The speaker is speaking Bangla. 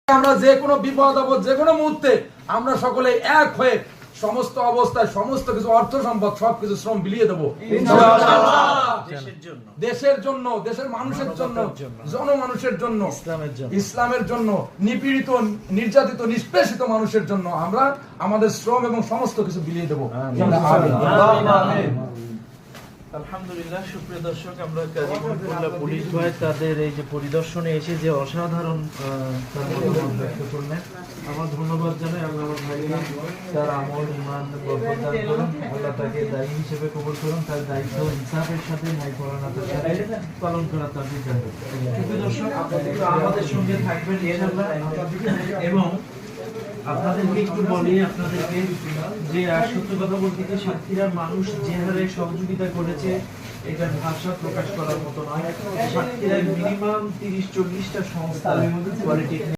আমরা যে কোনো বিপদ আপদ যে কোনো মুহূর্তে আমরা সকলে এক হয়ে সমস্ত অবস্থায় সমস্ত কিছু অর্থ সম্পদ সবকিছু শ্রম বিলিয়ে দেবো দেশের জন্য, দেশের মানুষের জন্য, জনমানুষের জন্য, ইসলামের জন্য, নিপীড়িত নির্যাতিত নিষ্পেষিত মানুষের জন্য আমরা আমাদের শ্রম এবং সমস্ত কিছু বিলিয়ে দেবো। আলহামদুলিল্লাহ। সুপ্রিয় দর্শক, আমরা কাজী মহিবুল্লাহ পুলিশ ভাই তাদের এই যে পরিদর্শনে এসে যে অসাধারণ তার মতামত ব্যক্ত করলেন, আমার ধন্যবাদ জানাই। আল্লাহ ভাইকে তার আমল ইমান বরকত দান করুন, আল্লাহ তাকে দায়ী হিসেবে কবুল করুন, তার দায়িত্ব ইনসাফের সাথে ন্যায়পরায়ণতার সাথে পালন করার তৌফিক দান করুন। সুপ্রিয় দর্শক, আপনারা আমাদের সঙ্গে থাকবেন ইনশাআল্লাহ এবং আপনাদেরকে একটু বলি, আপনাদেরকে যে সত্য কথা বলতে কি সাতক্ষীরার মানুষ যে হারে সহযোগিতা করেছে এটা ভাষা প্রকাশ করার মতো নয়। সাতক্ষীরায় মিনিমাম 30-40টা সংস্থা পলিটেকনিক